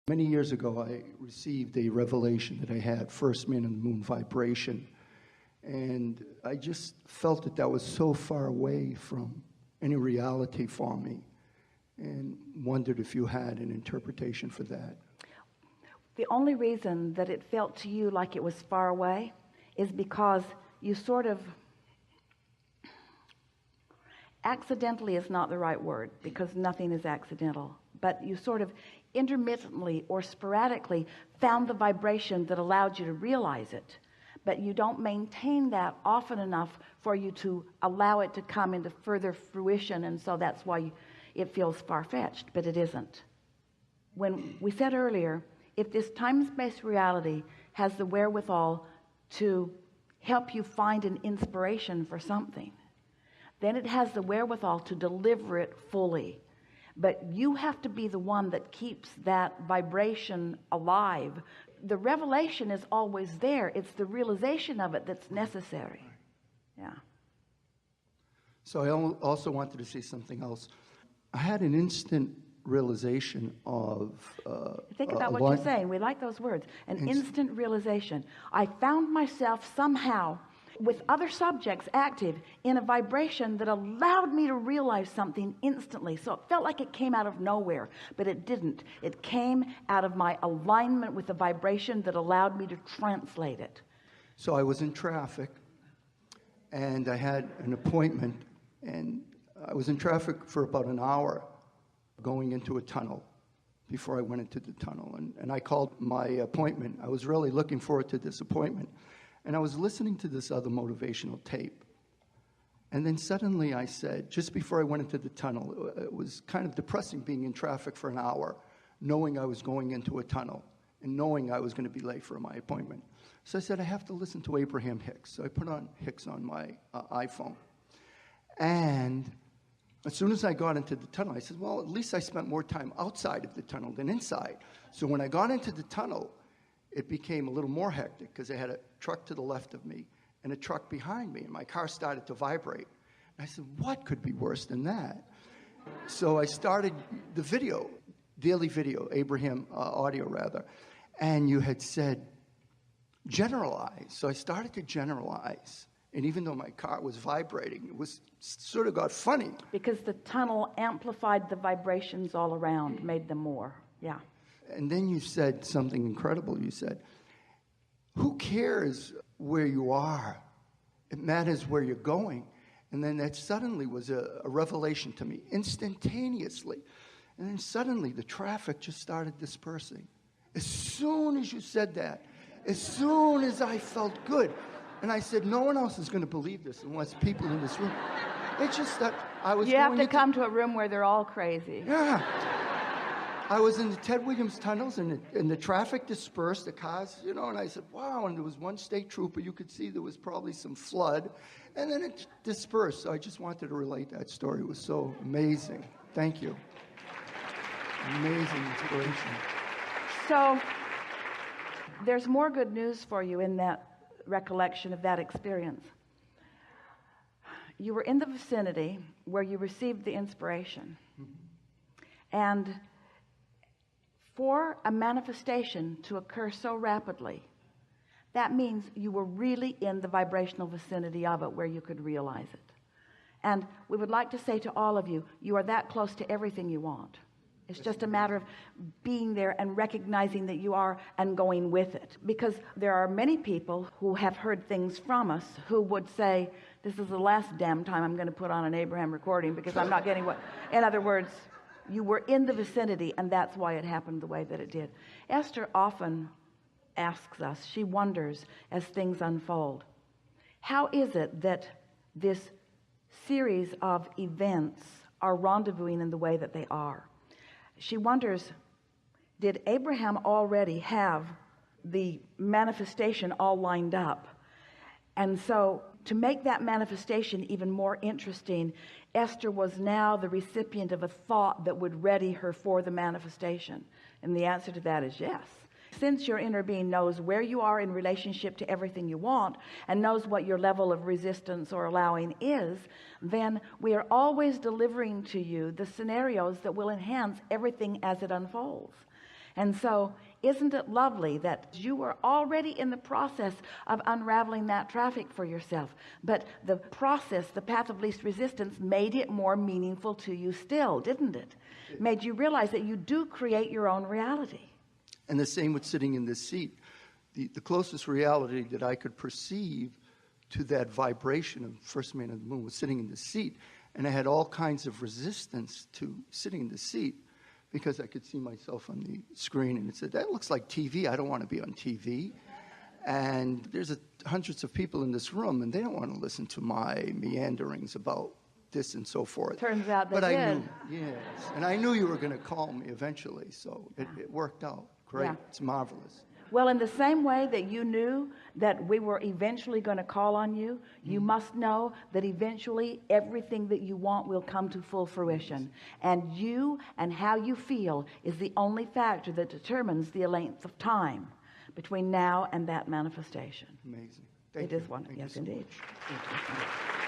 Many years ago, I received a revelation that I had, first man in the moon vibration. And I just felt that that was so far away from any reality for me, and wondered if you had an interpretation for that. The only reason that it felt to you like it was far away is because you sort of, accidentally is not the right word, because nothing is accidental, but you sort of intermittently or sporadically found the vibration that allowed you to realize it, but you don't maintain that often enough for you to allow it to come into further fruition, and so that's why it feels far-fetched, but it isn't. When we said earlier, if this time-space reality has the wherewithal to help you find an inspiration for something, then it has the wherewithal to deliver it fully. But you have to be the one that keeps that vibration alive. The revelation is always there. It's the realization of it that's necessary. Yeah. So I also wanted to say something else. I had an instant realization of think about what you're saying. We like those words. An instant realization. I found myself somehow with other subjects active in a vibration that allowed me to realize something instantly. So it felt like it came out of nowhere, but it didn't. It came out of my alignment with the vibration that allowed me to translate it. So I was in traffic, and I had an appointment, and I was in traffic for about an hour going into a tunnel before I went into the tunnel. And I called my appointment. I was really looking forward to this appointment. And I was listening to this other motivational tape. And then suddenly I said, just before I went into the tunnel, it was kind of depressing being in traffic for an hour, knowing I was going into a tunnel and knowing I was going to be late for my appointment. So I said, I have to listen to Abraham Hicks. So I put on Hicks on my iPhone. And as soon as I got into the tunnel, I said, well, at least I spent more time outside of the tunnel than inside. So when I got into the tunnel, it became a little more hectic because I had a truck to the left of me and a truck behind me, and my car started to vibrate. And I said, what could be worse than that? So I started the video, daily video, Abraham audio rather, and you had said, generalize. So I started to generalize. And even though my car was vibrating, it was sort of got funny. Because the tunnel amplified the vibrations all around, made them more. Yeah. And then you said something incredible. You said, who cares where you are? It matters where you're going. And then that suddenly was a revelation to me, instantaneously. And then suddenly the traffic just started dispersing. As soon as you said that, as soon as I felt good, and I said, no one else is going to believe this unless people in this room. It's just that I was. You have to come to a room where they're all crazy. Yeah. I was in the Ted Williams tunnels, and the traffic dispersed, the cars, and I said, wow, and there was one state trooper. You could see there was probably some flood, and then it dispersed. So I just wanted to relate that story. It was so amazing. Thank you. Amazing inspiration. So there's more good news for you in that recollection of that experience. You were in the vicinity where you received the inspiration. And for a manifestation to occur so rapidly, that means you were really in the vibrational vicinity of it where you could realize it. And we would like to say to all of you, you are that close to everything you want. It's just a matter of being there and recognizing that you are and going with it. Because there are many people who have heard things from us who would say, this is the last damn time I'm going to put on an Abraham recording because I'm not getting what... In other words, you were in the vicinity, and that's why it happened the way that it did. Esther often asks us, she wonders as things unfold, how is it that this series of events are rendezvousing in the way that they are? She wonders, did Abraham already have the manifestation all lined up? And so to make that manifestation even more interesting, Esther was now the recipient of a thought that would ready her for the manifestation. And the answer to that is yes. Since your inner being knows where you are in relationship to everything you want and knows what your level of resistance or allowing is, then we are always delivering to you the scenarios that will enhance everything as it unfolds. And so isn't it lovely that you were already in the process of unraveling that traffic for yourself, but the process, the path of least resistance, made it more meaningful to you still, didn't it? Made you realize that you do create your own reality. And the same with sitting in this seat. The closest reality that I could perceive to that vibration of First Man of the Moon was sitting in the seat. And I had all kinds of resistance to sitting in the seat because I could see myself on the screen and it said, that looks like TV. I don't want to be on TV. And there's hundreds of people in this room and they don't want to listen to my meanderings about this and so forth. Turns out they but did. I knew, yes. And I knew you were going to call me eventually. So it worked out. Great. Yeah. It's marvelous. Well, in the same way that you knew that we were eventually going to call on you, you must know that eventually everything that you want will come to full fruition. And you and how you feel is the only factor that determines the length of time between now and that manifestation. Amazing. It is one. Yes, indeed. Thank you.